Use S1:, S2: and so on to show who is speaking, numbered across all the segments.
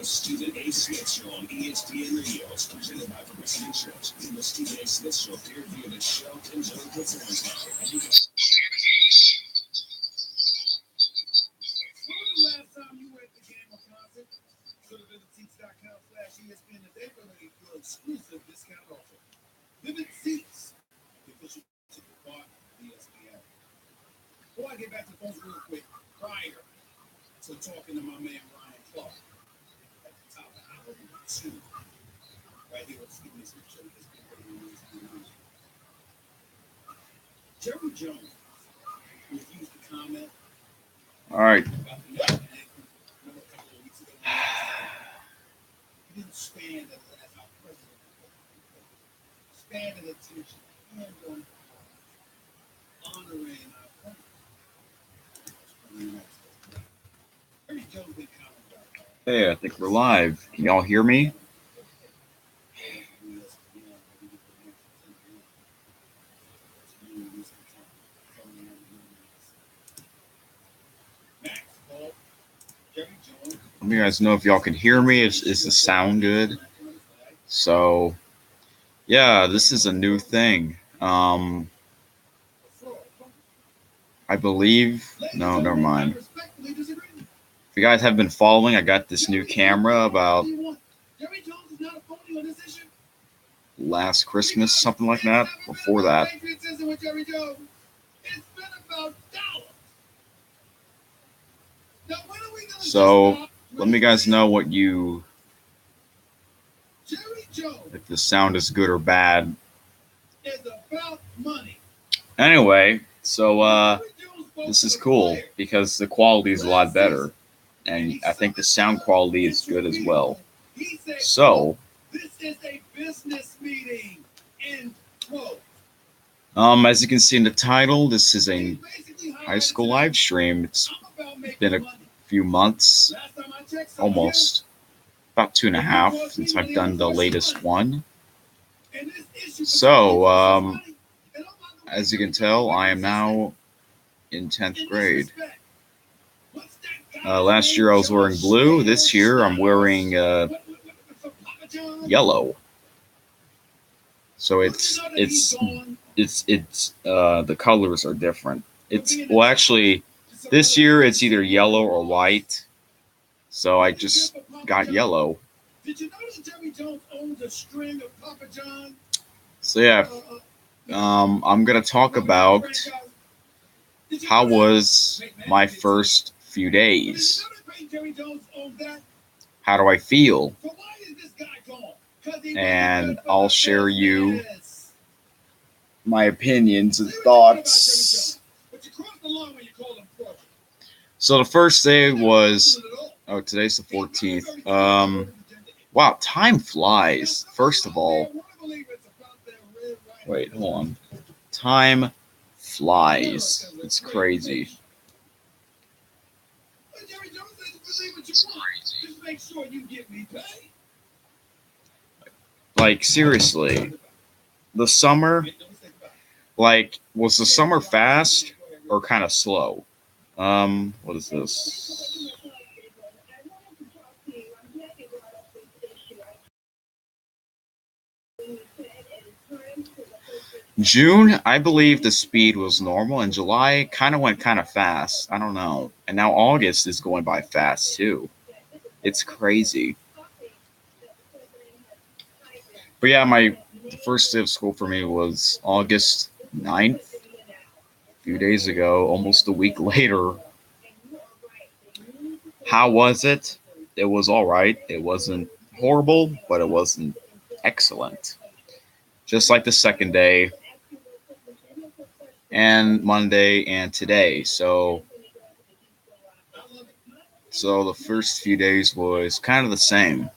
S1: Stephen A. Smith Show on ESPN Radio. It's presented by Progressive Insurance. The Stephen A. Smith Show appeared via the Shelton John Performance Center. When was the last time you went to game or concert? Go to vividseats.com/ESPN today for your exclusive discount offer. Vivid Seats, the official ticket bar of ESPN. Before I get back to the phones real quick, prior to talking to my man Ryan Clark at the top of hour 2, right here with Stephen A. Smith Show. Jerry Jones refused to comment. All right. About the ankle. Remember a couple of weeks ago? He didn't stand as our president. Stand at attention and on honoring our president. Jerry Jones didn't comment about that. Hey, I think we're live. Can y'all hear me? Let me guys know if y'all can hear me. Is the sound good? So, yeah, this is a new thing. I believe. No, never mind. If you guys have been following, I got this new camera about last Christmas, something like that. Before that. So let me guys know what you, if the sound is good or bad. Anyway, so this is cool because the quality is a lot better, and I think the sound quality is good as well. So as you can see in the title, this is a high school live stream. It's been a few months, almost about 2.5 since I've done the latest one. So as you can tell, I am now in 10th grade. Last year I was wearing blue. This year I'm wearing yellow. So it's the colors are different. Actually this year it's either yellow or white. So I just got yellow. Did you know that Jerry Jones owns a string of Papa John? So yeah, I'm gonna talk about how was my first few days. How do I feel? And I'll share you my opinions and thoughts. So the first day was, today's the 14th. Wow, time flies. First of all, wait, hold on. Time flies. It's crazy. Like, seriously, the summer, was the summer fast or kind of slow? What is this? June, I believe the speed was normal, and July kind of went kind of fast. I don't know. And now August is going by fast, too. It's crazy. But yeah, the first day of school for me was August 9th. A few days ago, almost a week later. How was it? It was all right. It wasn't horrible, but it wasn't excellent. Just like the second day, and Monday, and today. So the first few days was kind of the same,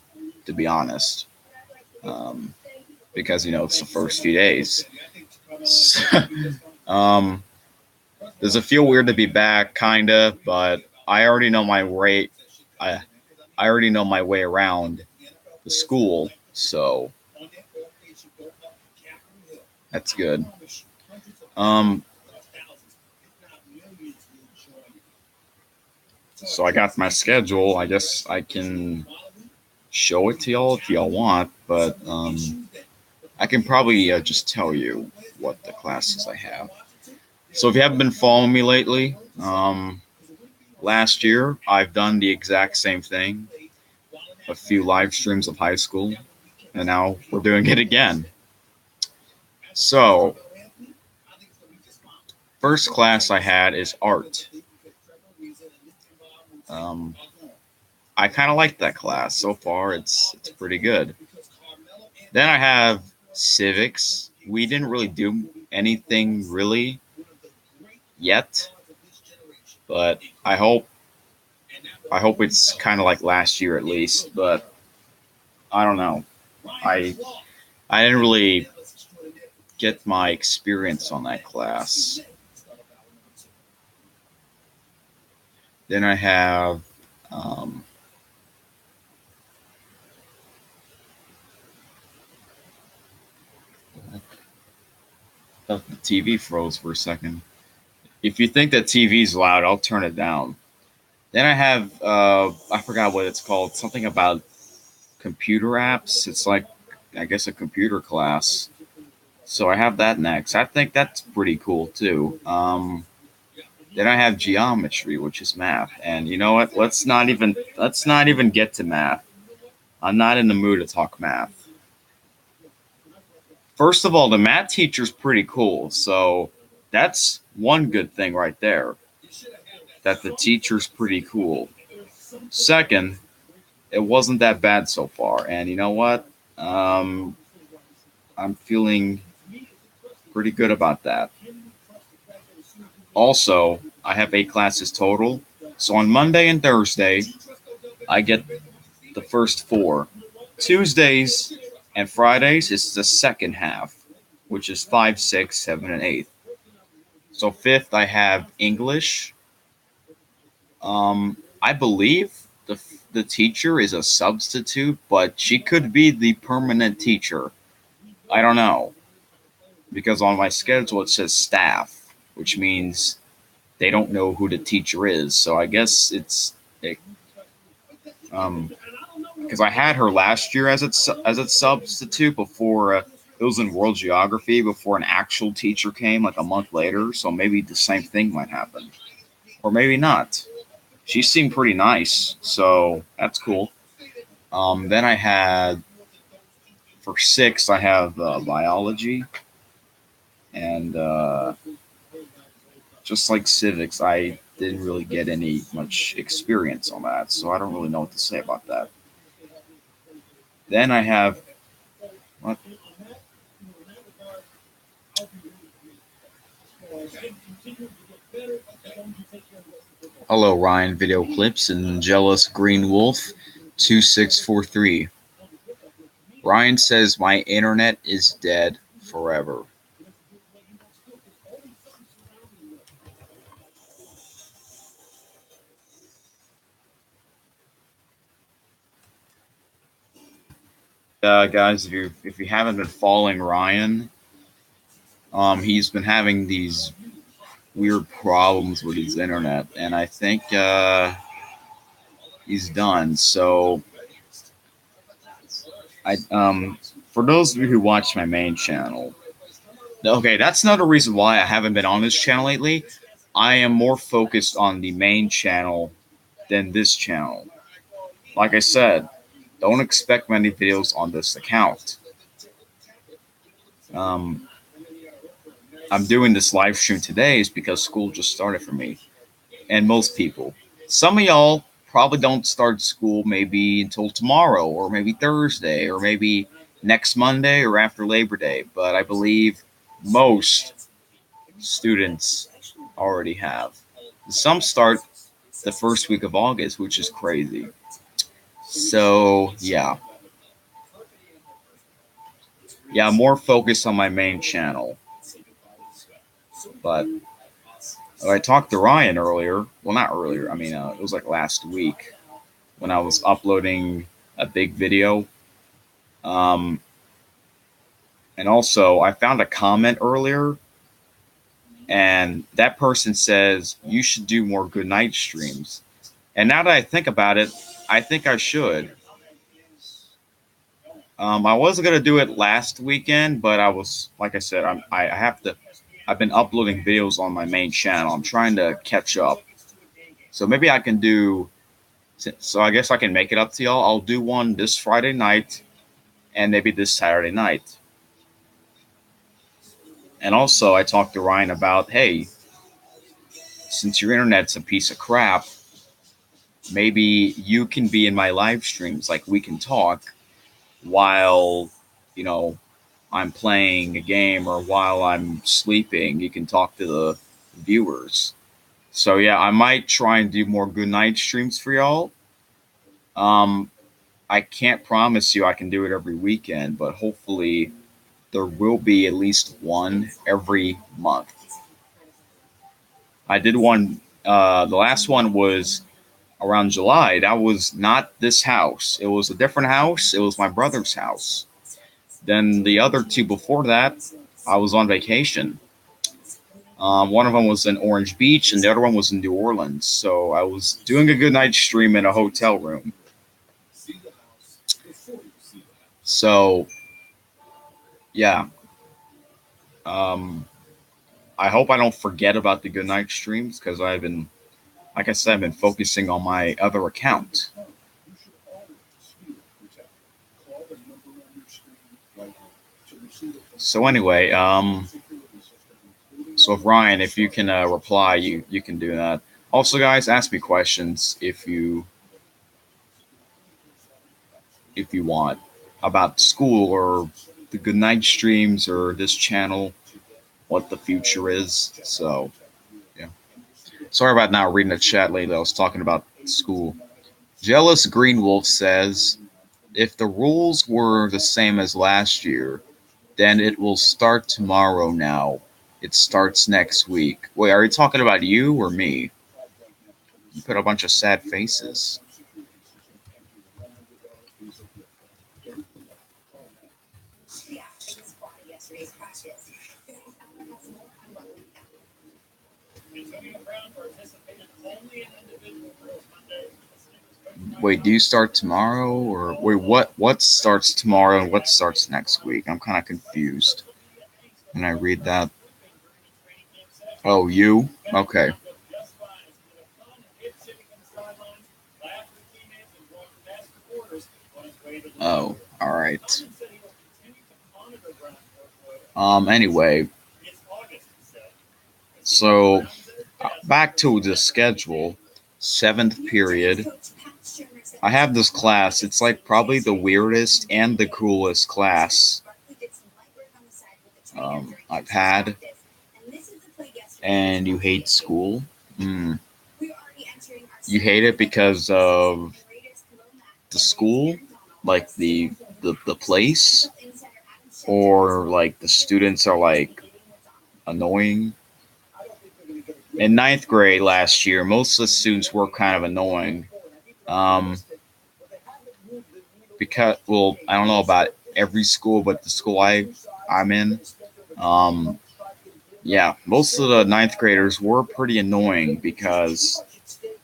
S1: to be honest, because it's the first few days. So, does it feel weird to be back? Kinda, but I already know my way. I already know my way around the school, so that's good. So I got my schedule. I guess I can
S2: show it to y'all if y'all want, but I can probably just tell you what the classes I have. So if you haven't been following me lately, last year I've done the exact same thing, a few live streams of high school, and now we're doing it again. So, first class I had is art. Um, I kind of like that class so far. It's pretty good. Then I have civics. We didn't really do anything really yet, but I hope it's kind of like last year at least. But I don't know. I I didn't really get my experience on that class. Then I have um, the TV froze for a second. If you think that TV's loud, I'll turn it down. Then I have I forgot what it's called. Something about computer apps. It's like I guess a computer class. So I have that next. I think that's pretty cool too. Then I have geometry, which is math. And you know what? Let's not even get to math. I'm not in the mood to talk math. First of all, the math teacher's pretty cool. So that's one good thing right there. That the teacher's pretty cool. Second, it wasn't that bad so far. And you know what? Um, I'm feeling pretty good about that. Also, I have 8 classes total. So on Monday and Thursday, I get the first four. Tuesdays and Fridays is the second half, which is five, six, seven, and eight. So fifth, I have English. I believe the teacher is a substitute, but she could be the permanent teacher. I don't know because on my schedule it says staff, which means they don't know who the teacher is. So I guess it, um because I had her last year as a substitute before it was in world geography before an actual teacher came like a month later. So maybe the same thing might happen, or maybe not. She seemed pretty nice, so that's cool. Then I had for six, I have biology, and just like civics, I didn't really get any much experience on that, so I don't really know what to say about that. Then I have what? Hello, Ryan Video Clips and Jealous Green Wolf 2643. Ryan says my internet is dead forever. Guys, if you haven't been following Ryan, he's been having these weird problems with his internet, and I think he's done. So I for those of you who watch my main channel, okay, that's another reason why I haven't been on this channel lately. I am more focused on the main channel than this channel. Like I said, don't expect many videos on this account. Um, I'm doing this live stream today is because school just started for me and most people. Some of y'all probably don't start school maybe until tomorrow or maybe Thursday or maybe next Monday or after Labor Day, but I believe most students already have. Some start the first week of August, which is crazy. So, yeah, more focused on my main channel. But I talked to Ryan earlier. Well, not earlier. I mean, it was like last week when I was uploading a big video. Um, and also, I found a comment earlier, and that person says you should do more good night streams. And now that I think about it, I think I should. I wasn't gonna do it last weekend, but I was, like I said, I have to. I've been uploading videos on my main channel. I'm trying to catch up, so maybe I can do. So I guess I can make it up to y'all. I'll do one this Friday night, and maybe this Saturday night. And also, I talked to Ryan about, hey, since your internet's a piece of crap, maybe you can be in my live streams. Like we can talk while, you know, I'm playing a game or while I'm sleeping. You can talk to the viewers. So yeah, I might try and do more good night streams for y'all. Um, I can't promise you I can do it every weekend, but hopefully there will be at least one every month. I did one. The last one was around July. That was not this house. It was a different house. It was my brother's house. Then the other two before that, I was on vacation. One of them was in Orange Beach, and the other one was in New Orleans. So I was doing a good night stream in a hotel room. So yeah, um, I hope I don't forget about the good night streams because I've been, like I said, I've been focusing on my other account. So anyway, so if Ryan, if you can reply, you can do that. Also, guys, ask me questions if you want about school or the good night streams or this channel, what the future is. So yeah, sorry about not reading the chat lately. I was talking about school. Jealous Green Wolf says, if the rules were the same as last year, then it will start tomorrow now. It starts next week. Wait, are you talking about you or me? You put a bunch of sad faces. Wait, do you start tomorrow or wait, what starts tomorrow and what starts next week? I'm kind of confused when I read that. Oh, you? Okay. Oh, all right. Anyway, so back to the schedule. Seventh period. I have this class. It's like probably the weirdest and the coolest class I've had. And you hate school? Mm. You hate it because of the school, like the place, or like the students are like annoying. In ninth grade last year, most of the students were kind of annoying. Um, because well, I don't know about every school, but the school I'm in, um, yeah, most of the ninth graders were pretty annoying because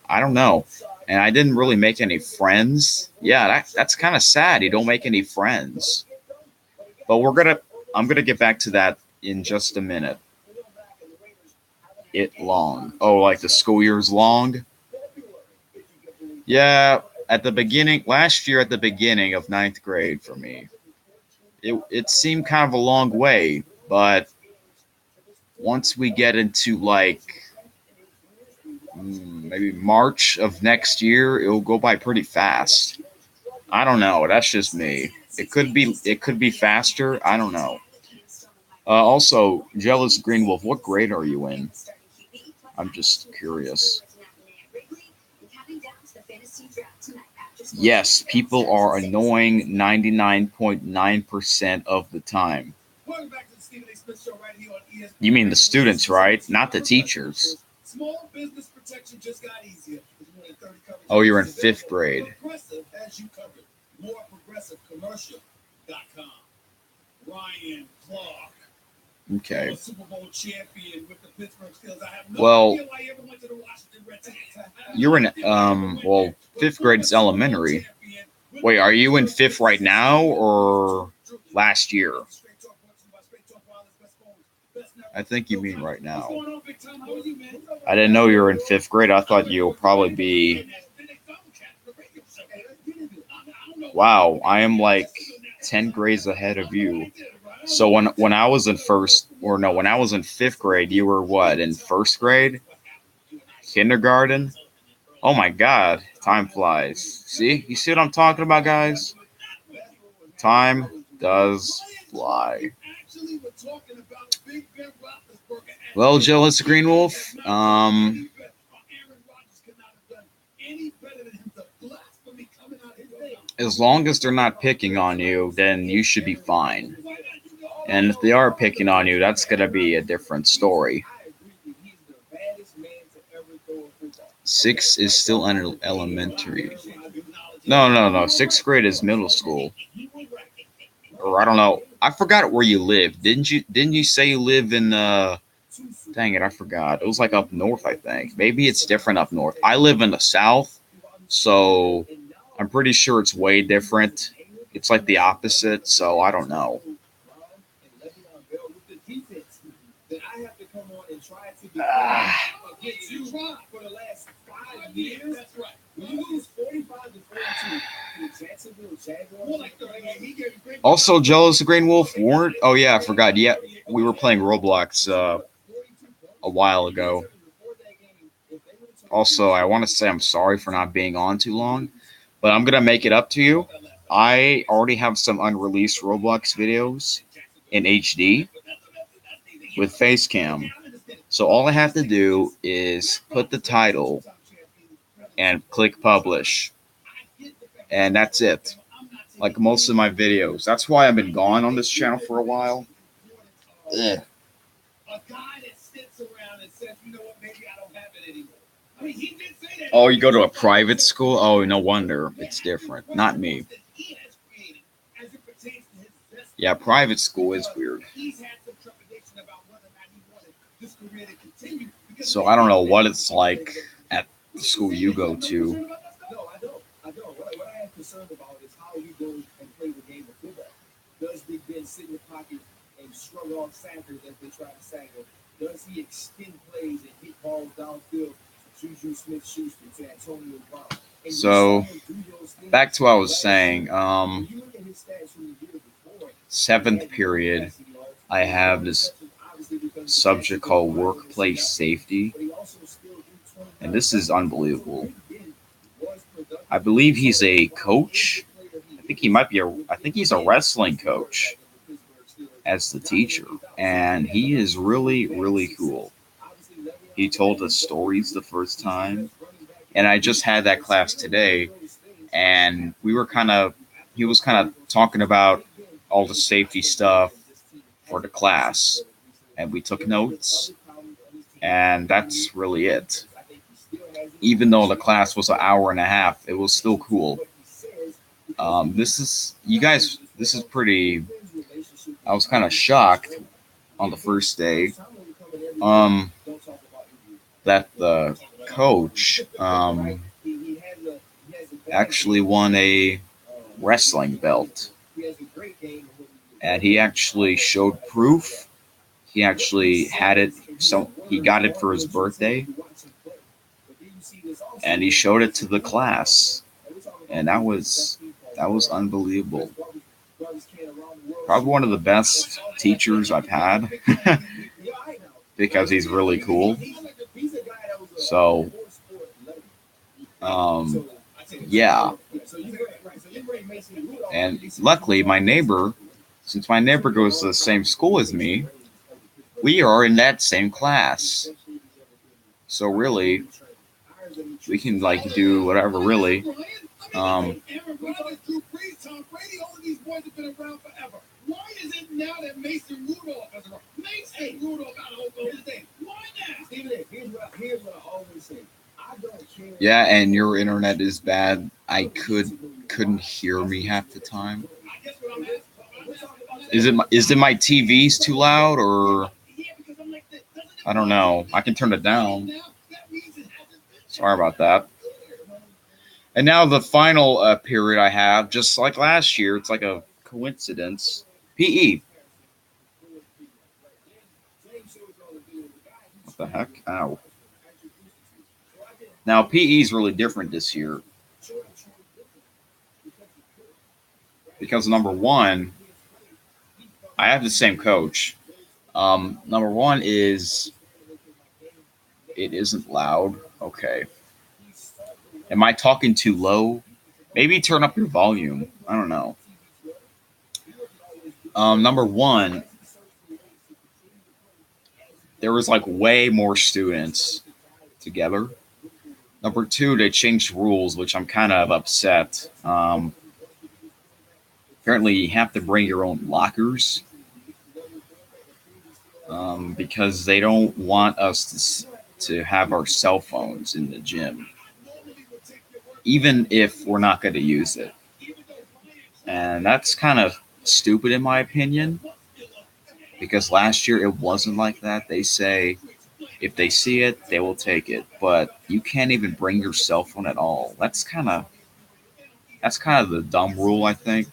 S2: I don't know, and I didn't really make any friends. Yeah, that's kind of sad. You don't make any friends. But I'm gonna get back to that in just a minute. It long. Oh, like the school year's long. Yeah, at the beginning last year, at the beginning of ninth grade for me, it seemed kind of a long way, but once we get into like maybe March of next year, it'll go by pretty fast. I don't know. That's just me. It could be faster. I don't know. Also, Jealous Green Wolf, what grade are you in? I'm just curious. Yes, people are annoying 99.9% of the time. You mean the students, right? Not the teachers. Small business protection just got easier. Oh, you're in fifth grade. More progressive commercial.com. Ryan Clark. Okay. Super Bowl champion with the Pittsburgh Steelers. I have no idea why you ever went to the Washington Redskins. You're in well, fifth grade is elementary. Wait, are you in fifth right now or last year? I think you mean right now. I didn't know you were in fifth grade. I thought you'll probably be. Wow, I am like 10 grades ahead of you. So when I was in when I was in fifth grade, you were what, in first grade? Kindergarten? Oh my God, time flies. See? You see what I'm talking about, guys? Time does fly. Well, Jealous Green Wolf, as long as they're not picking on you, then you should be fine. And if they are picking on you, that's going to be a different story. 6 is still elementary. No. Sixth grade is middle school. Or I don't know. I forgot where you live. Didn't you say you live in dang it, I forgot. It was like up north, I think. Maybe it's different up north. I live in the south, so I'm pretty sure it's way different. It's like the opposite, so I don't know. Also, Jealous Green Wolf weren't. Oh yeah, I forgot. Yeah, we were playing Roblox a while ago. Also, I want to say I'm sorry for not being on too long, but I'm gonna make it up to you. I already have some unreleased Roblox videos in HD with Facecam. So all I have to do is put the title and click publish. And that's it. Like most of my videos. That's why I've been gone on this channel for a while. Ugh. Oh, you go to a private school? Oh, no wonder. It's different. Not me. Yeah, private school is weird. So I don't know what it's like at the school you go to.
S1: What I am concerned about is how he goes and plays a game of football. Does Big Ben sit in the pocket and shrug off sackers as they try to sack him? Does he extend plays and hit balls downfield to Juju Smith-Schuster, to Antonio Brown?
S2: So back to what I was saying. Seventh period, I have this subject called workplace safety, and this is unbelievable. I believe he's a coach. I think he's a wrestling coach as the teacher, and he is really, really cool. He told us stories the first time, and I just had that class today, and he was kind of talking about all the safety stuff for the class, and we took notes, and that's really it. Even though the class was an hour and a half, it was still cool. This is pretty. I was kind of shocked on the first day that the coach actually won a wrestling belt, and he actually showed proof. He actually had it, so he got it for his birthday, and he showed it to the class, and that was unbelievable. Probably one of the best teachers I've had because he's really cool. So, yeah. And luckily, since my neighbor goes to the same school as me, we are in that same class. So really, we can do whatever, really. Why is it now that Mason Rudolph is around? Mason Rudolph got a whole thing. Why now? Stephen, here's what I always say. I don't care. Yeah, and your internet is bad. I couldn't hear me half the time. Is it my TV's too loud, or I don't know. I can turn it down. Sorry about that. And now the final period I have, just like last year, it's like a coincidence. PE. What the heck? Ow. Now PE is really different this year because number one, I have the same coach. Number one is it isn't loud. Okay. Am I talking too low? Maybe turn up your volume. I don't know. Number one, there was like way more students together. Number two, they changed rules, which I'm kind of upset. Apparently, you have to bring your own lockers because they don't want us to have our cell phones in the gym, even if we're not going to use it. And that's kind of stupid, in my opinion, because last year it wasn't like that. They say if they see it, they will take it, but you can't even bring your cell phone at all. That's kind of the dumb rule, I think.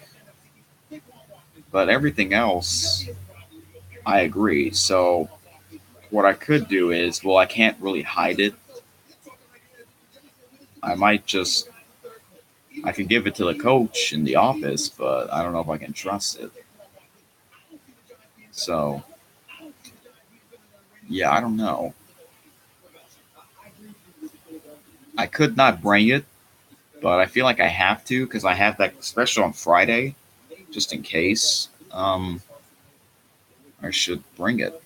S2: But everything else, I agree. So what I could do is, well, I can't really hide it. I might just I could give it to the coach in the office, but I don't know if I can trust it. So yeah, I don't know. I could not bring it, but I feel like I have to because I have that special on Friday, just in case. I should bring it,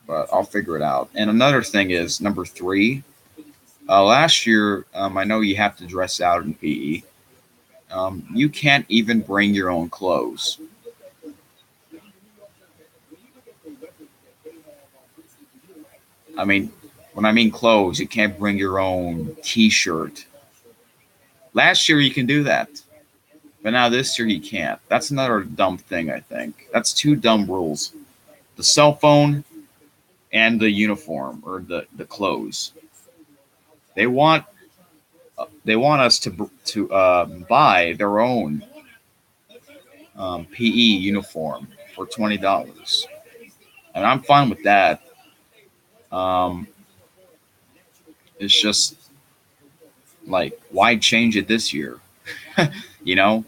S2: but I'll figure it out. And another thing is number three. Last year, I know you have to dress out in PE. You can't even bring your own clothes. I mean, when I mean clothes, you can't bring your own T-shirt. Last year you can do that, but now this year you can't. That's another dumb thing. I think that's two dumb rules: the cell phone and the uniform or the clothes. They want they want us to buy their own PE uniform for $20, and I'm fine with that. Um, it's just like why change it this year? You know,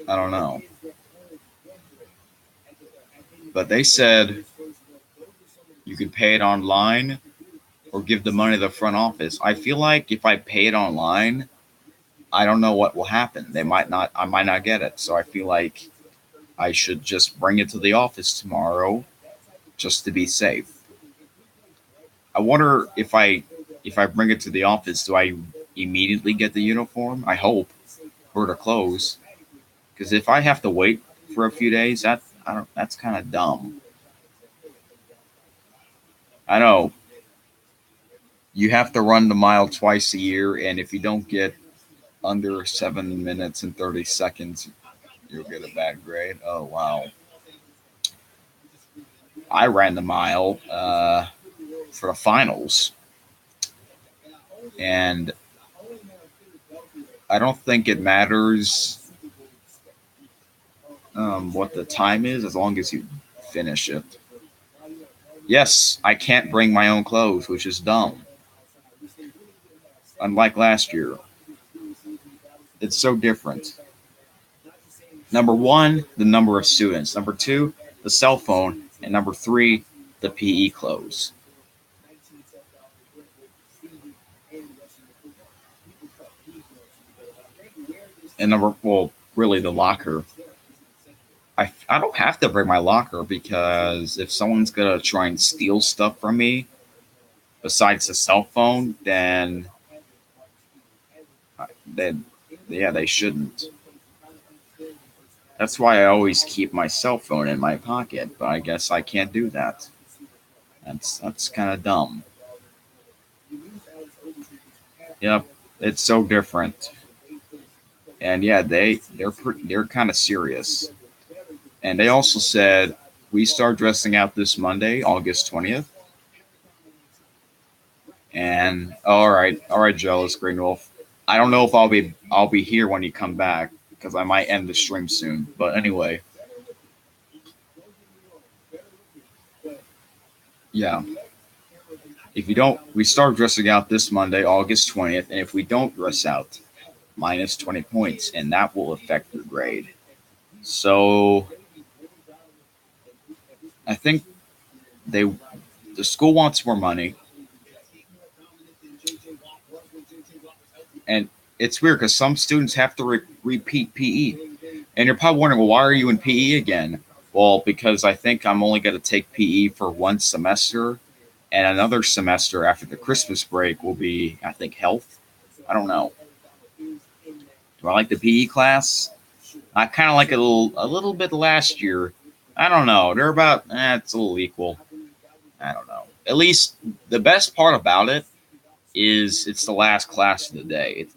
S2: I don't know. But they said you could pay it online or give the money to the front office. I feel like if I pay it online, I don't know what will happen. I might not get it. So I feel like I should just bring it to the office tomorrow just to be safe. I wonder if I bring it to the office, do I immediately get the uniform? I hope for the clothes, because if I have to wait for a few days, I don't. That's kind of dumb. I know you have to run the mile twice a year, and if you don't get under 7 minutes and 30 seconds, you'll get a bad grade. Oh wow! I ran the mile for the finals, and I don't think it matters what the time is as long as you finish it. Yes, I can't bring my own clothes, which is dumb. Unlike last year, it's so different. Number one, the number of students. Number two, the cell phone. And number three, the PE clothes. And well, really the locker. I don't have to bring my locker because if someone's going to try and steal stuff from me besides the cell phone, then yeah, they shouldn't. That's why I always keep my cell phone in my pocket, but I guess I can't do that. That's kind of dumb. Yep, it's so different. And yeah, they're kind of serious. And they also said we start dressing out this Monday, August 20th. And all right, Jealous Green Wolf. I don't know if I'll be here when you come back because I might end the stream soon. But anyway, yeah. If you don't, we start dressing out this Monday, August 20th, and if we don't dress out, minus 20 points, and that will affect your grade. So I think they the school wants more money, and it's weird because some students have to repeat PE, and you're probably wondering, well, why are you in PE again? Well, because I think I'm only going to take PE for one semester, and another semester after the Christmas break will be, I think, health. I don't know. Do I like the PE class? I kind of like it a little bit last year. I don't know. They're about, it's a little equal. I don't know. At least the best part about it is it's the last class of the day. It's,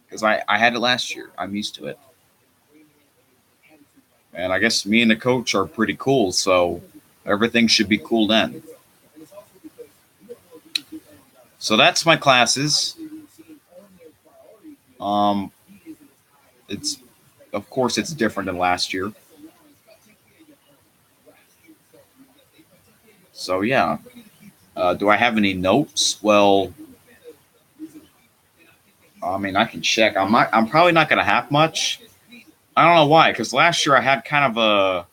S2: because I had it last year. I'm used to it. And I guess me and the coach are pretty cool, so everything should be cool then. So that's my classes. Um, it's of course it's different than last year. So yeah. Do I have any notes? Well, I mean, I can check. I'm probably not going to have much. I don't know why, because last year I had kind of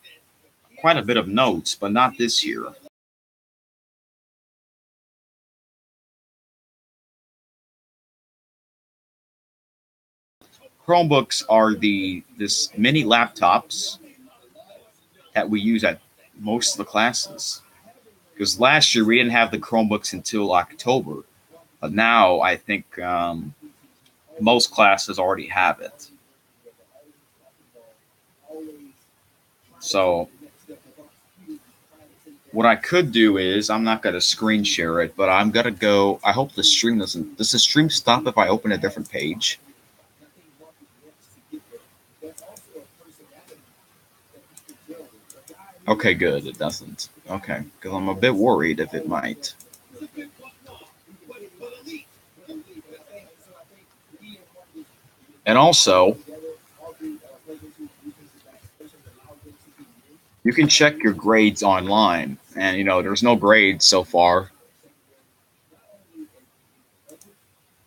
S2: quite a bit of notes, but not this year. Chromebooks are this mini laptops that we use at most of the classes. Because last year we didn't have the Chromebooks until October, but now I think most classes already have it. So what I could do is I'm not going to screen share it, but I'm going to go. I hope the stream doesn't. Does the stream stop if I open a different page? Okay, good. It doesn't. Okay, because I'm a bit worried if it might. And also, you can check your grades online. And, there's no grades so far.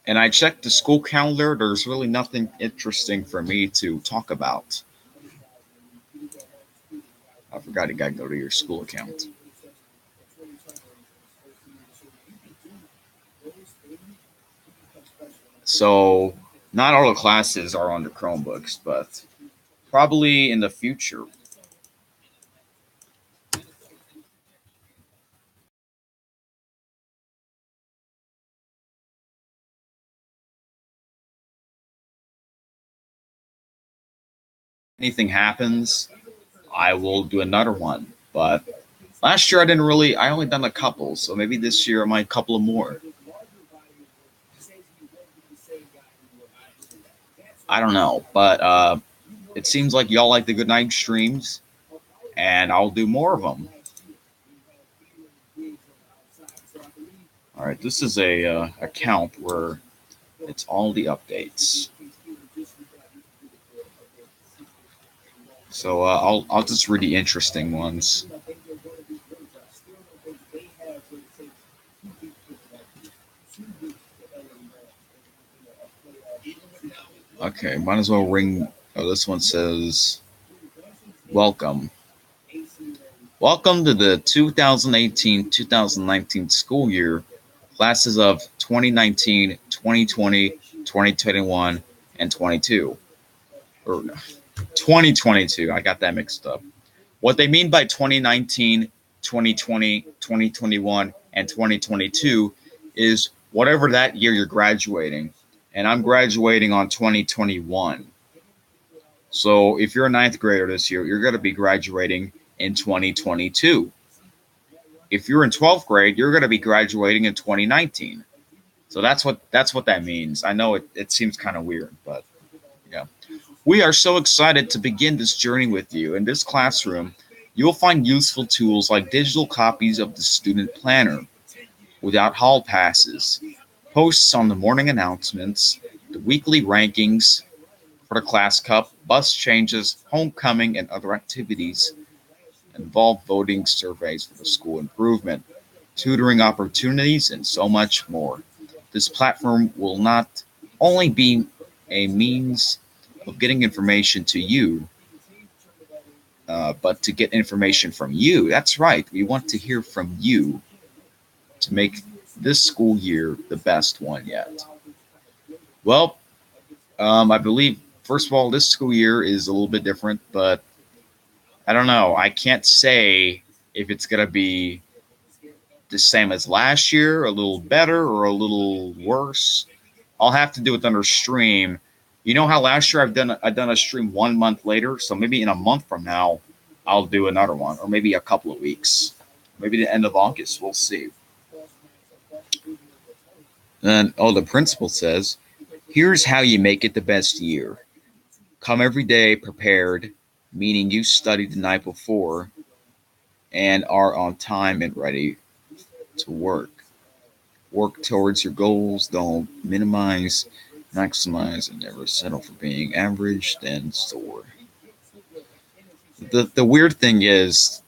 S2: And I checked the school calendar. There's really nothing interesting for me to talk about. I forgot you got to go to your school account. So, not all the classes are on the Chromebooks, but probably in the future. Anything happens, I will do another one. But last year I only done a couple, so maybe this year I might couple of more. I don't know, but it seems like y'all like the good night streams, and I'll do more of them. All right, this is a account where it's all the updates. So I'll just read the interesting ones. Okay, might as well ring. Oh, this one says, "Welcome. Welcome to the 2018-2019 school year, classes of 2019, 2020, 2021, and 22." Or 2022. I got that mixed up. What they mean by 2019, 2020, 2021, and 2022 is whatever that year you're graduating. And I'm graduating on 2021. So if you're a ninth grader this year, you're going to be graduating in 2022. If you're in 12th grade, you're going to be graduating in 2019. So that's what that means. I know it seems kind of weird, but yeah. We are so excited to begin this journey with you. In this classroom, you'll find useful tools like digital copies of the student planner, without hall passes, posts on the morning announcements, the weekly rankings for the class cup, bus changes, homecoming, and other activities involve voting surveys for the school improvement, tutoring opportunities, and so much more. This platform will not only be a means of getting information to you, but to get information from you. That's right. We want to hear from you to make this school year the best one yet. Well, I believe, first of all, this school year is a little bit different, but I don't know. I can't say if it's going to be the same as last year, a little better, or a little worse. I'll have to do it under stream. You know how last year I've done a stream 1 month later, so maybe in a month from now I'll do another one, or maybe a couple of weeks, maybe the end of August. We'll see. And the principal says, "Here's how you make it the best year. Come every day prepared, meaning you studied the night before and are on time and ready to work. Work towards your goals. Don't minimize, maximize, and never settle for being average, then soar." The weird thing is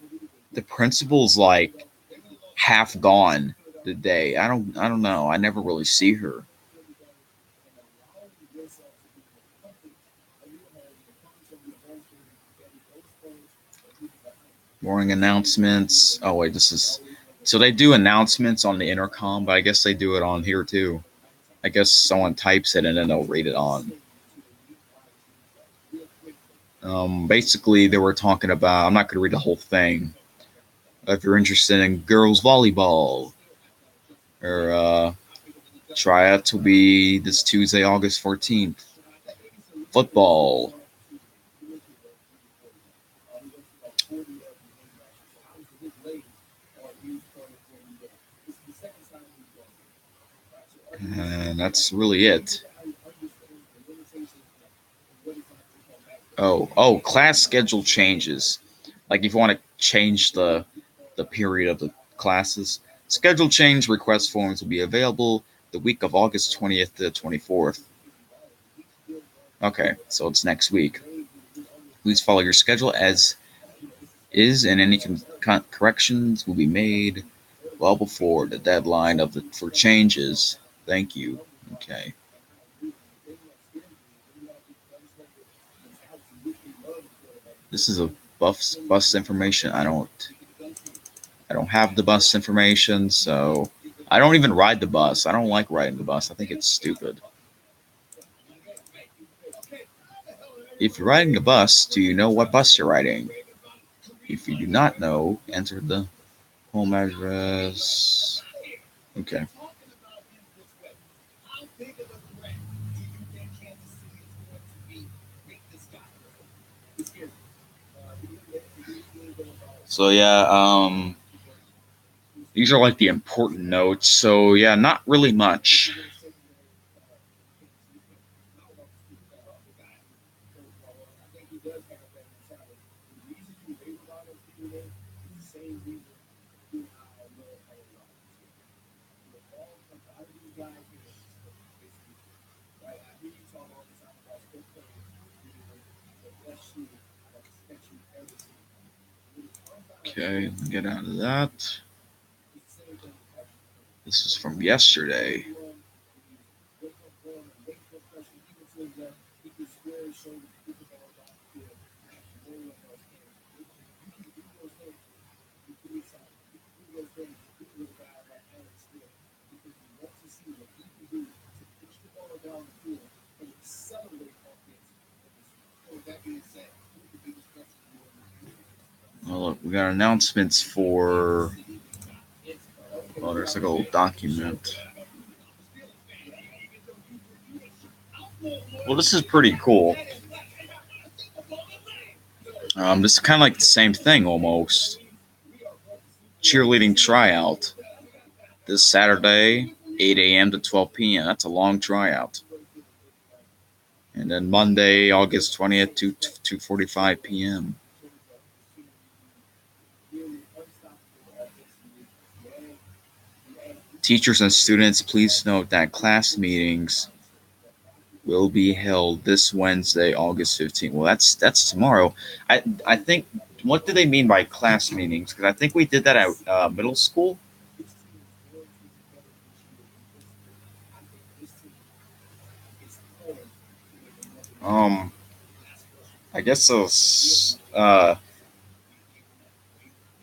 S2: the principal's like half gone today. I don't know. I never really see her. Morning announcements. Oh wait, this is so they do announcements on the intercom, but I guess they do it on here too. I guess someone types it and then they'll read it on. Basically, they were talking about. I'm not going to read the whole thing. If you're interested in girls volleyball, or tryouts will be this Tuesday, August 14th. Football. And that's really it. Class schedule changes. Like if you want to change the period of the classes, schedule change request forms will be available the week of August 20th to 24th. Okay, so it's next week. Please follow your schedule as is, and any corrections will be made well before the deadline for changes. Thank you. Okay. This is a bus information. I don't have the bus information, so I don't even ride the bus. I don't like riding the bus. I think it's stupid. If you're riding a bus, do you know what bus you're riding? If you do not know, enter the home address. Okay. So yeah, these are like the important notes. So yeah, not really much. Okay, get out of that. This is from yesterday. Well, look, we got announcements for. Oh, there's like a little document. Well, this is pretty cool. This is kind of like the same thing almost. Cheerleading tryout this Saturday, 8 a.m. to 12 p.m. That's a long tryout. And then Monday, August 20th to 2:45 p.m. Teachers and students, please note that class meetings will be held this Wednesday, August 15th. Well, that's tomorrow. I think. What do they mean by class meetings? Because I think we did that at middle school. Um, I guess those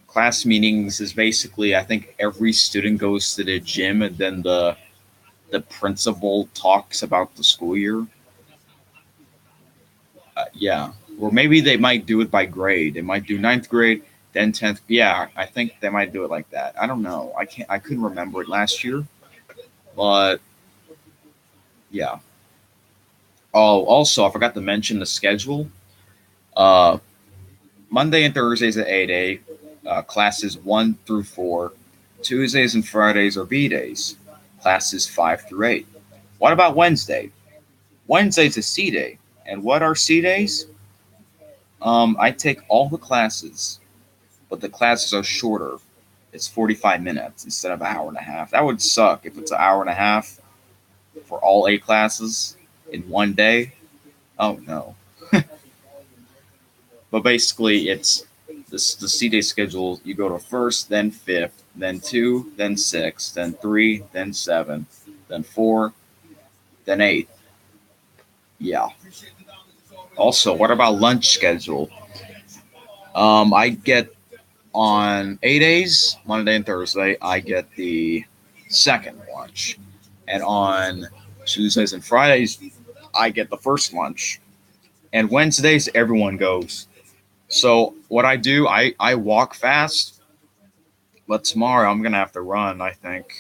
S2: class meetings is basically, I think every student goes to the gym and then the principal talks about the school year. Yeah, or maybe they might do it by grade. They might do ninth grade, then 10th. Yeah, I think they might do it like that. I don't know. I couldn't remember it last year, but yeah. Oh, also I forgot to mention the schedule. Uh, Monday and Thursdays at 8 a. Classes 1 through 4. Tuesdays and Fridays are B days. Classes 5 through 8. What about Wednesday? Wednesday's a C day. And what are C days? I take all the classes, but the classes are shorter. It's 45 minutes instead of an hour and a half. That would suck if it's an hour and a half for all 8 classes in one day. Oh no. But basically, it's the C day schedule. You go to first, then fifth, then two, then six, then three, then seven, then four, then eight. Yeah. Also, what about lunch schedule? I get on 8 days, Monday and Thursday, I get the second lunch, and on Tuesdays and Fridays, I get the first lunch, and Wednesdays everyone goes. So what I do, I walk fast, but tomorrow I'm gonna have to run. I think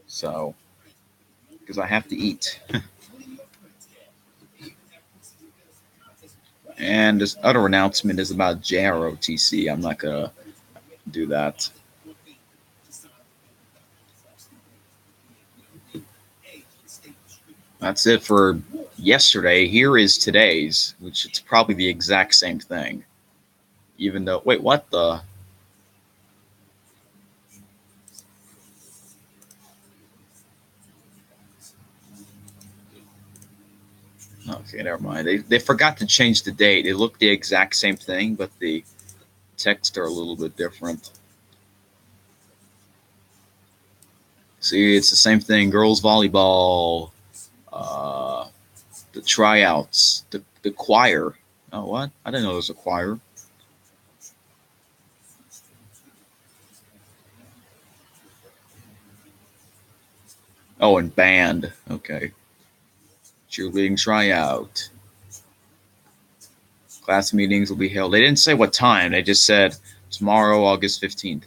S2: so because I have to eat. And this other announcement is about JROTC. I'm not gonna do that. That's it for yesterday. Here is today's, which it's probably the exact same thing. Even though, wait, what the? Okay, never mind. They forgot to change the date. It looked the exact same thing, but the text are a little bit different. See, it's the same thing. Girls volleyball, uh, the tryouts, the choir. Oh, what? I didn't know there was a choir. Oh, and band. Okay. Cheerleading tryout. Class meetings will be held. They didn't say what time. They just said tomorrow, August 15th.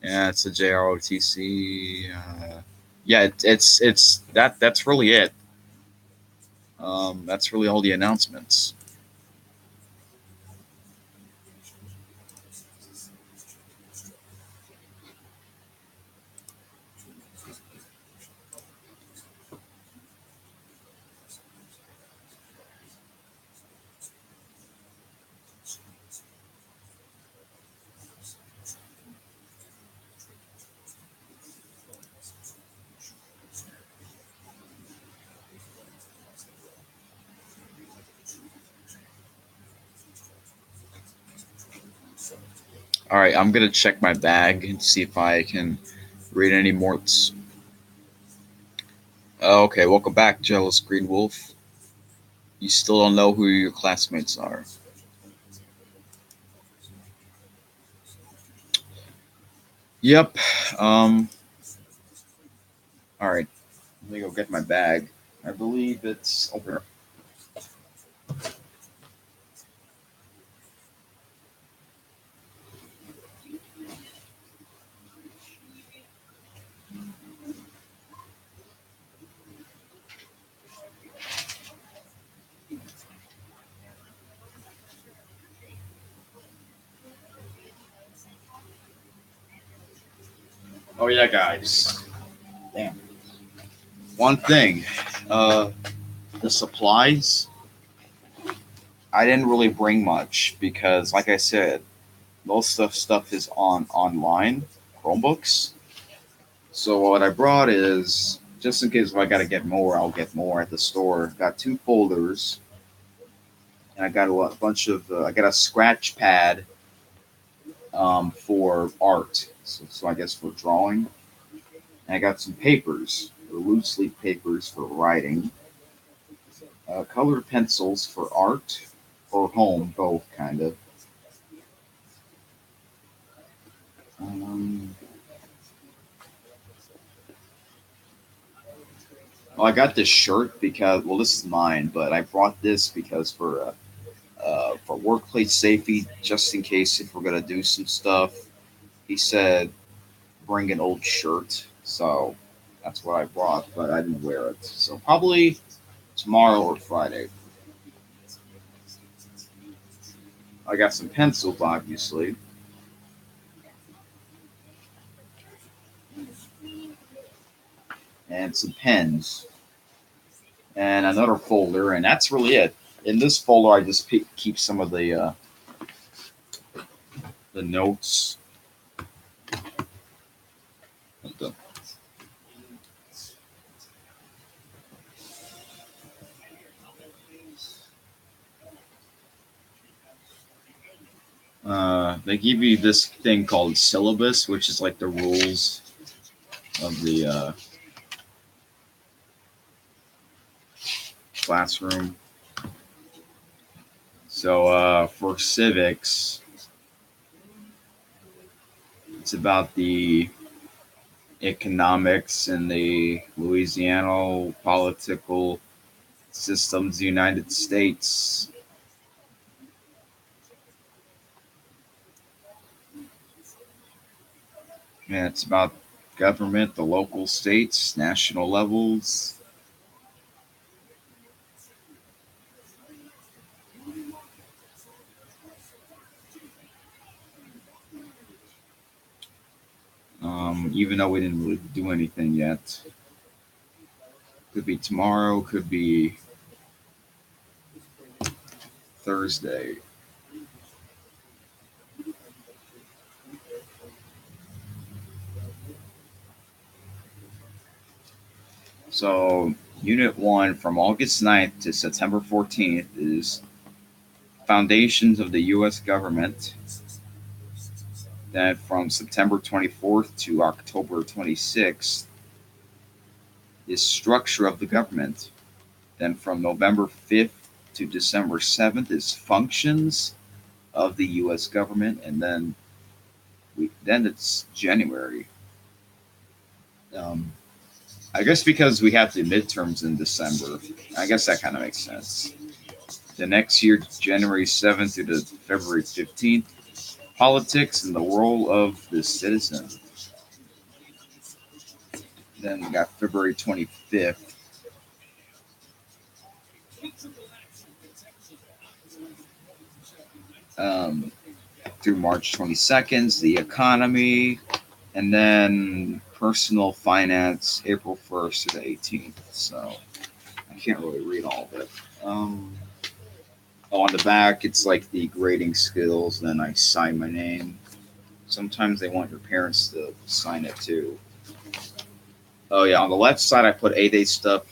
S2: Yeah, it's a JROTC. Yeah, it's that. That's really it. That's really all the announcements. All right, I'm gonna check my bag and see if I can read any more. Okay, welcome back, Jealous Green Wolf. You still don't know who your classmates are. Yep. Um. All right. Let me go get my bag. I believe it's over here. Oh yeah, guys. Damn. One thing. Uh, the supplies. I didn't really bring much because, like I said, most of stuff is on online Chromebooks. So what I brought is just in case if I gotta get more, I'll get more at the store. Got two folders, and I got a bunch of. I got a scratch pad for art, so I guess for drawing. And I got some papers, loose leaf papers for writing, colored pencils for art or home, both kind of. Um, well, I got this shirt because well, this is mine, but I brought this because for workplace safety, just in case if we're gonna do some stuff. He said bring an old shirt, so that's what I brought, but I didn't wear it. So probably tomorrow or Friday. I got some pencils, obviously, and some pens, and another folder, and that's really it. In this folder, I just keep some of the notes. The, they give you this thing called syllabus, which is like the rules of the classroom. So for civics, it's about the economics and the Louisiana political systems, United States. And it's about government, the local states, national levels. Even though we didn't really do anything yet, could be tomorrow, could be Thursday. So, Unit 1 from August 9th to September 14th is Foundations of the U.S. Government. Then from September 24th to October 26th is Structure of the Government. Then from November 5th to December 7th is Functions of the U.S. Government. And then it's January. Um, I guess because we have the midterms in December, I guess that kind of makes sense. The next year, January 7th to the February 15th, politics and the role of the citizen. Then we got February 25th. Um, through March 22nd, the economy, and then personal finance, April 1st to the 18th. So I can't really read all of it. On the back, it's like the grading skills. Then I sign my name. Sometimes they want your parents to sign it too. Oh yeah, on the left side I put A day stuff.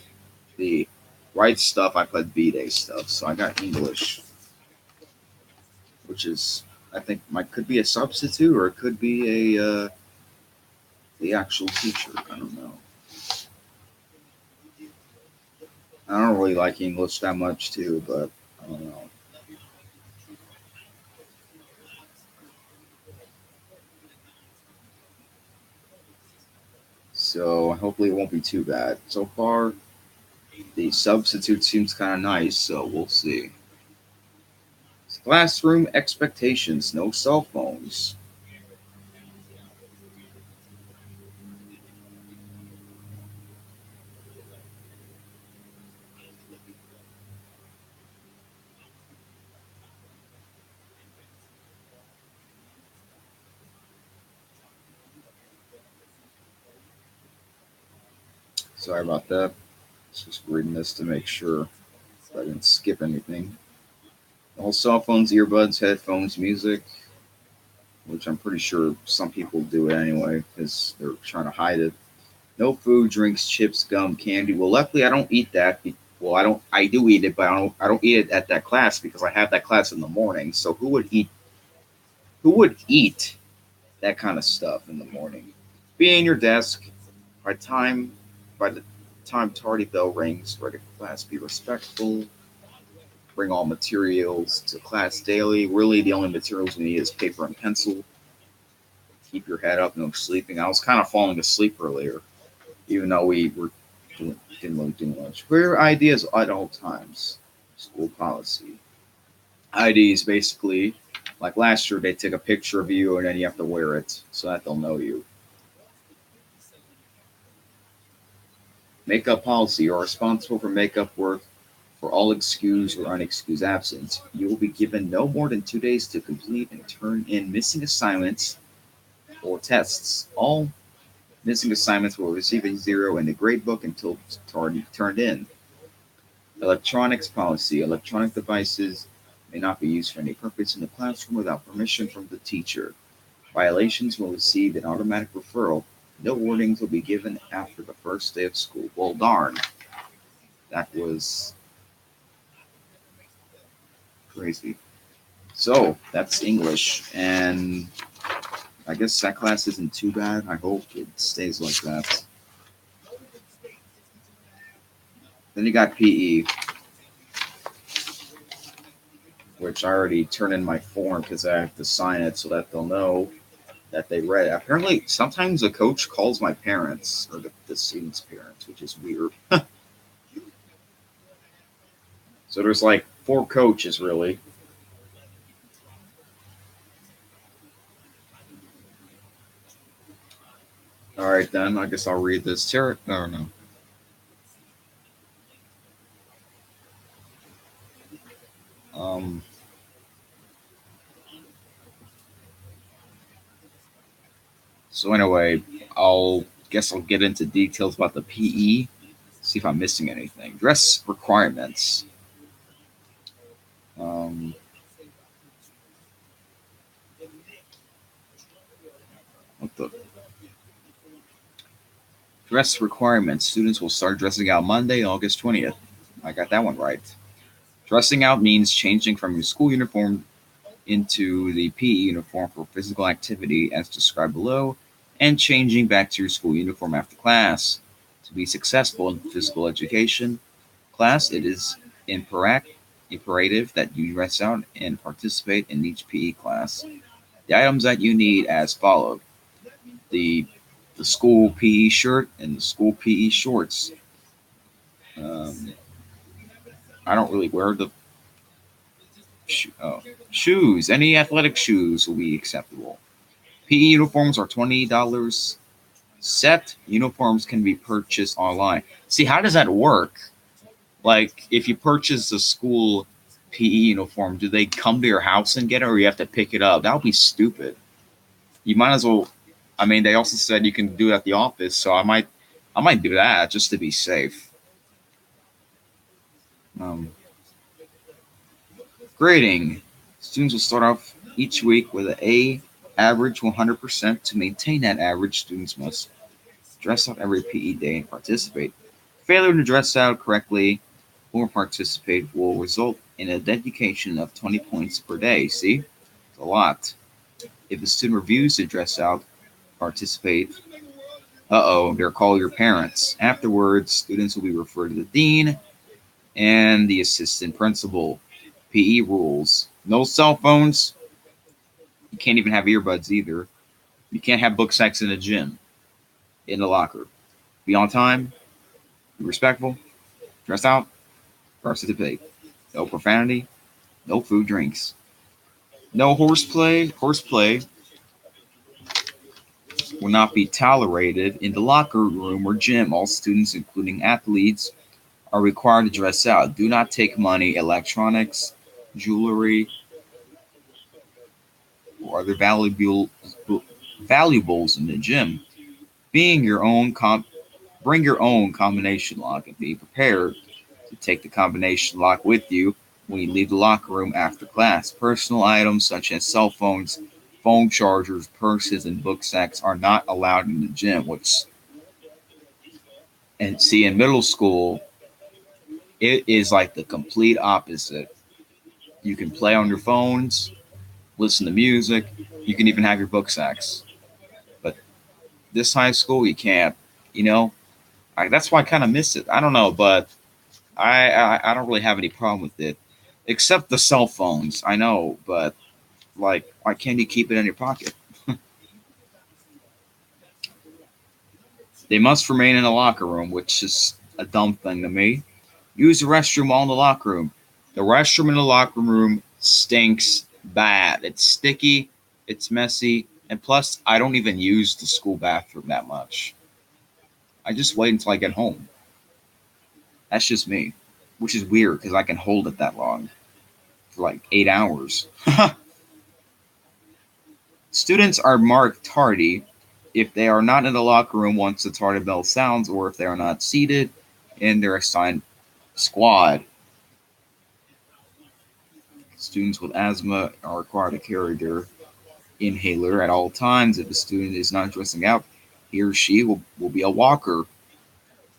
S2: The right stuff I put B day stuff. So I got English, which is I think might could be a substitute or it could be a the actual teacher. I don't know. I don't really like English that much too, but I don't know. So hopefully it won't be too bad. So far, the substitute seems kind of nice, so we'll see. Classroom expectations: no cell phones. Sorry about that. Just reading this to make sure I didn't skip anything. All cell phones, earbuds, headphones, music, which I'm pretty sure some people do it anyway because they're trying to hide it. No food, drinks, chips, gum, candy. Well, luckily I don't eat that. Well, I don't. I do eat it, but I don't eat it at that class because I have that class in the morning. So who would eat? Who would eat that kind of stuff in the morning? Be in your desk by time. By the time tardy bell rings, ready for class. Be respectful. Bring all materials to class daily. Really, the only materials we need is paper and pencil. Keep your head up. No sleeping. I was kind of falling asleep earlier, even though we were didn't really do much. Clear ideas at all times. School policy. ID is basically like last year. They take a picture of you and then you have to wear it so that they'll know you. Makeup policy. You are responsible for makeup work for all excused or unexcused absence. You will be given no more than 2 days to complete and turn in missing assignments or tests. All missing assignments will receive a zero in the grade book until turned in. Electronics policy. Electronic devices may not be used for any purpose in the classroom without permission from the teacher. Violations will receive an automatic referral. No warnings will be given after the first day of school. Well, darn. That was crazy. So, that's English. And I guess that class isn't too bad. I hope it stays like that. Then you got PE, which I already turned in my form because I have to sign it so that they'll know that they read it. Apparently, sometimes the coach calls my parents or the students' parents, which is weird. So there's like four coaches really. All right, then I guess I'll read this. No, no. Um, so anyway, I'll guess I'll get into details about the PE. See if I'm missing anything. Dress requirements. Um, what the dress requirements? Students will start dressing out Monday, August 20th. I got that one right. Dressing out means changing from your school uniform into the PE uniform for physical activity as described below, and changing back to your school uniform after class. To be successful in physical education class, it is imperative that you dress out and participate in each PE class. The items that you need as follow: the the school PE shirt and the school PE shorts. Um, I don't really wear the shoes. Any athletic shoes will be acceptable. PE uniforms are $20 set. Uniforms can be purchased online. See, how does that work? Like, if you purchase a school PE uniform, do they come to your house and get it, or you have to pick it up? That would be stupid. You might as well. I mean, they also said you can do it at the office, so I might do that just to be safe. Um, Grading. Students will start off each week with an A average 100%. To maintain that average, students must dress out every PE day and participate. Failure to dress out correctly or participate will result in a dedication of 20 points per day. See? It's a lot. If the student refuses to dress out, participate, they'll call your parents. Afterwards, students will be referred to the dean and the assistant principal. PE rules: no cell phones. You can't even have earbuds either. You can't have book sex in a gym, in the locker. Be on time, be respectful, dress out, participate. No profanity, no food drinks. No horseplay. Horseplay will not be tolerated in the locker room or gym. All students, including athletes, are required to dress out. Do not take money, electronics, jewelry, or other valuables in the gym. Being your own bring your own combination lock and be prepared to take the combination lock with you when you leave the locker room after class. Personal items such as cell phones, phone chargers, purses, and book sacks are not allowed in the gym, which And see, in middle school, it is like the complete opposite. You can play on your phones, listen to music, you can even have your book sacks. But this high school, you can't. You know, that's why I kind of miss it. I don't know, but I don't really have any problem with it, except the cell phones. I know, but like, why can't you keep it in your pocket? They must remain in the locker room, which is a dumb thing to me. Use the restroom while in the locker room. The restroom in the locker room stinks bad. It's sticky, it's messy, and plus, I don't even use the school bathroom that much. I just wait until I get home. That's just me, which is weird because I can hold it that long for like 8 hours. Students are marked tardy if they are not in the locker room once the tardy bell sounds or if they are not seated in their assigned squad. Students with asthma are required to carry their inhaler at all times. If a student is not dressing out, he or she will be a walker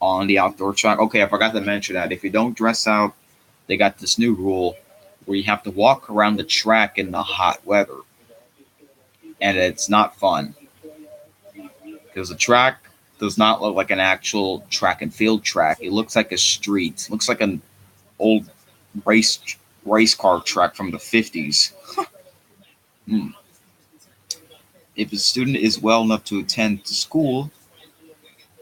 S2: on the outdoor track. Okay, I forgot to mention that. If you don't dress out, they got this new rule where you have to walk around the track in the hot weather. And it's not fun because the track does not look like an actual track and field track. It looks like a street. It looks like an old race race car track from the 50s. Hmm. If a student is well enough to attend to school,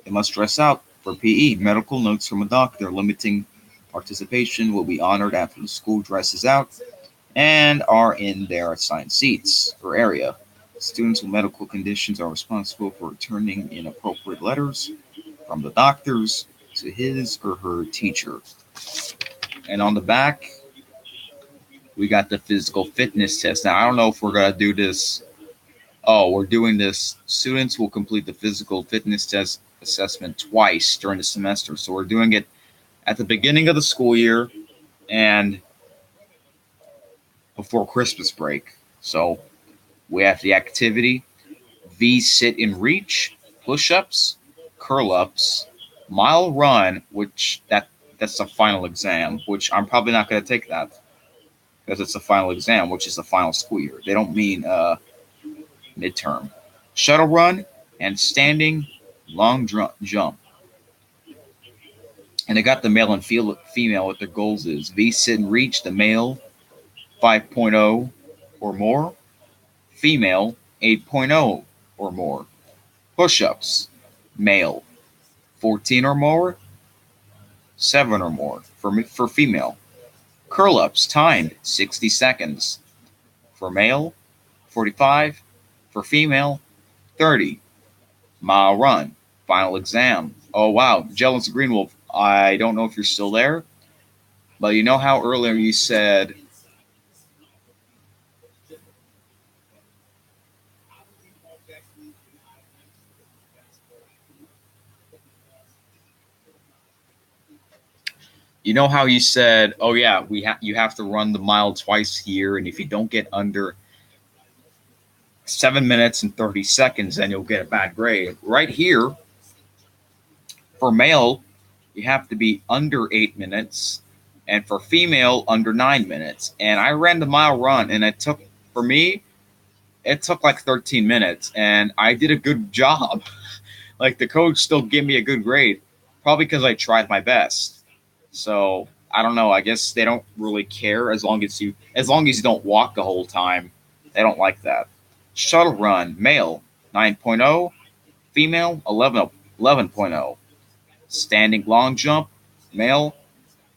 S2: they must dress out for PE. Medical notes from a doctor limiting participation will be honored after the school dresses out and are in their assigned seats or area. Students with medical conditions are responsible for returning in appropriate letters from the doctors to his or her teacher. And on the back, we got the physical fitness test. Now, I don't know if we're going to do this. Oh, we're doing this. Students will complete the physical fitness test assessment twice during the semester. So we're doing it at the beginning of the school year and before Christmas break. So we have the activity V sit and reach, push ups, curl ups, mile run, which that's the final exam, which I'm probably not going to take that because it's the final exam, which is the final school year. They don't mean midterm. Shuttle run and standing long jump. And they got the male and female what their goals is. V sit and reach, the male 5.0 or more, female 8.0 or more. Push-ups, male 14 or more, 7 or more for female. Curl-ups timed 60 seconds. For male, 45. For female, 30. Mile run, final exam. Oh wow, Jealous Greenwolf, I don't know if you're still there, but you know how earlier you said how you said, "Oh yeah, you have to run the mile twice here, and if you don't get under 7 minutes and 30 seconds, then you'll get a bad grade." Right here, for male, you have to be under 8 minutes, and for female, under 9 minutes. And I ran the mile run, and for me, it took like 13 minutes, and I did a good job. Like the coach still gave me a good grade, probably because I tried my best. So I don't know. I guess they don't really care as long as you don't walk the whole time. They don't like that. Shuttle run, male 9.0, female 11.0. Standing long jump, male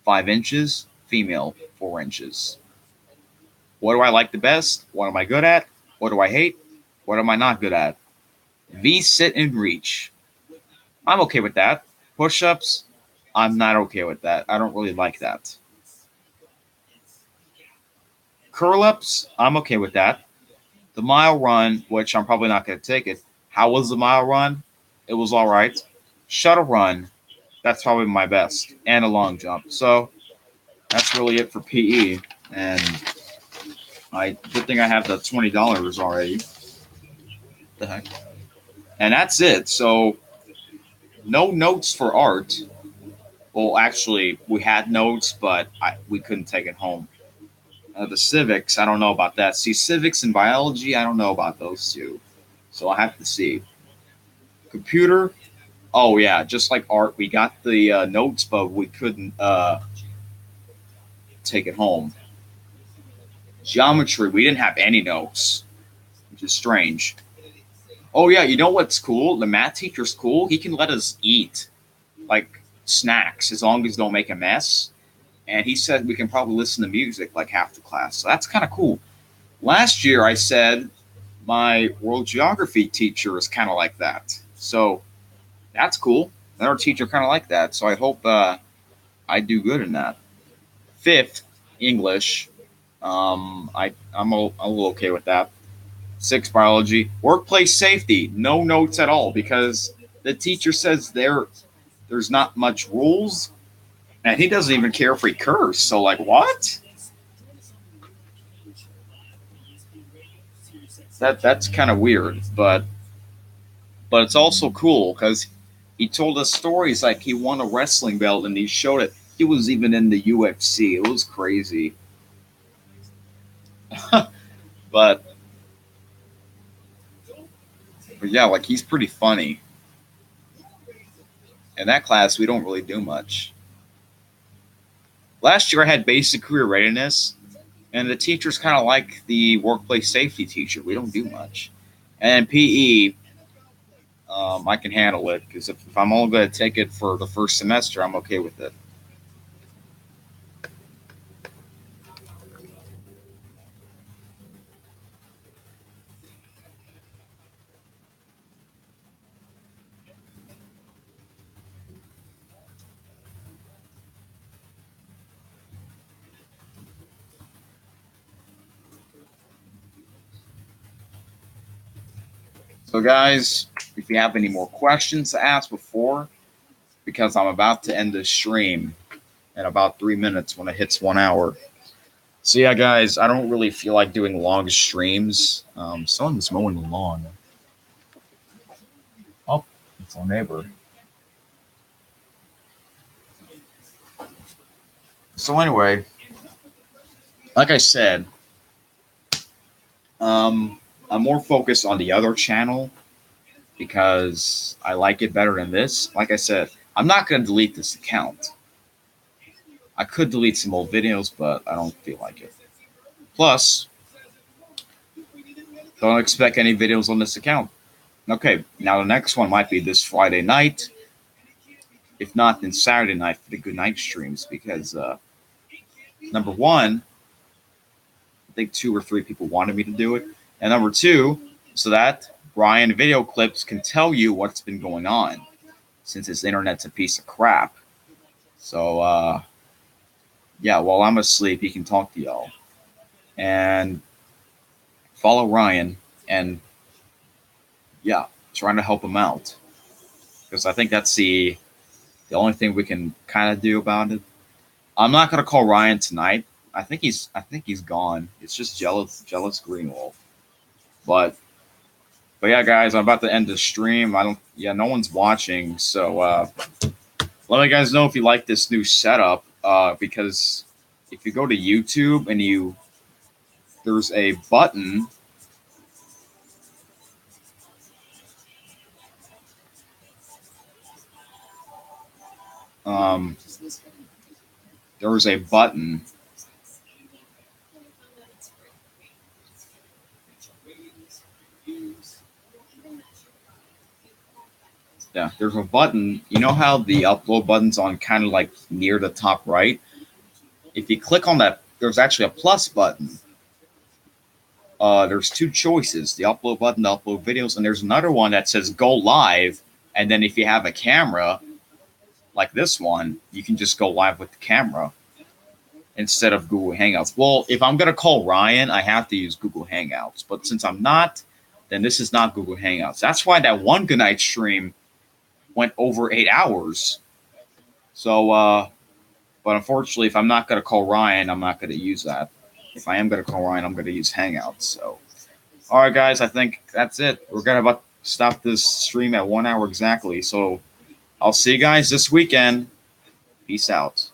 S2: 5 inches, female 4 inches. What do I like the best? What am I good at? What do I hate? What am I not good at? V sit and reach. I'm okay with that. Push ups, I'm not okay with that. I don't really like that. Curl ups, I'm okay with that. The mile run, which I'm probably not going to take it. How was the mile run? It was all right. Shuttle run, that's probably my best. And a long jump. So that's really it for PE. And good thing I have the $20 already. The heck? And that's it. So No notes for art. Well, actually, we had notes, but we couldn't take it home. The civics, I don't know about that. See, civics and biology, I don't know about those two. So I have to see. Computer, oh yeah, just like art, we got the notes, but we couldn't take it home. Geometry, we didn't have any notes, which is strange. Oh yeah, you know what's cool? The math teacher's cool. He can let us eat like snacks as long as don't make a mess. And he said we can probably listen to music like half the class. So that's kind of cool. Last year I said my world geography teacher is kind of like that. So that's cool. Another teacher kind of like that. So I hope I do good in that. Fifth, English. I'm a little okay with that. Sixth, biology. Workplace safety. No notes at all because the teacher says there's not much rules, and he doesn't even care if we curse. So like what? That's kind of weird, but it's also cool because he told us stories like he won a wrestling belt and he showed it. He was even in the UFC. It was crazy. but but yeah, like he's pretty funny. In that class, we don't really do much. Last year, I had basic career readiness, and the teacher's kind of like the workplace safety teacher. We don't do much. And PE, I can handle it because if I'm only going to take it for the first semester, I'm okay with it. So, guys, if you have any more questions to ask before, because I'm about to end this stream in about 3 minutes when it hits 1 hour. So, yeah, guys, I don't really feel like doing long streams. Someone's mowing the lawn. Oh, it's our neighbor. So, anyway, like I said, I'm more focused on the other channel because I like it better than this. Like I said, I'm not going to delete this account. I could delete some old videos, but I don't feel like it. Plus, don't expect any videos on this account. Okay, now the next one might be this Friday night. If not, then Saturday night for the good night streams because number one, I think 2 or 3 people wanted me to do it, and number two, so that Brian video clips can tell you what's been going on since his internet's a piece of crap. So yeah, while I'm asleep, he can talk to y'all and follow Ryan and yeah, trying to help him out because I think that's the only thing we can kind of do about it. I'm not gonna call Ryan tonight. I think he's gone. It's just jealous Greenwolf. But but yeah, guys, I'm about to end the stream. I don't. Yeah, no one's watching, so let me guys know if you like this new setup. Because if you go to YouTube and there's a button. Um, there's a button. Yeah, there's a button. You know how the upload button's on kind of like near the top right? If you click on that, there's actually a plus button. There's two choices: the upload button to upload videos, and there's another one that says go live. And then if you have a camera like this one, you can just go live with the camera instead of Google Hangouts. Well, if I'm gonna call Ryan, I have to use Google Hangouts. But since I'm not, then this is not Google Hangouts. That's why that one goodnight stream went over 8 hours. So, but unfortunately, if I'm not gonna call Ryan, I'm not gonna use that. If I am gonna call Ryan, I'm gonna use Hangouts. So. All right, guys, I think that's it. We're gonna about stop this stream at 1 hour exactly. So I'll see you guys this weekend. Peace out.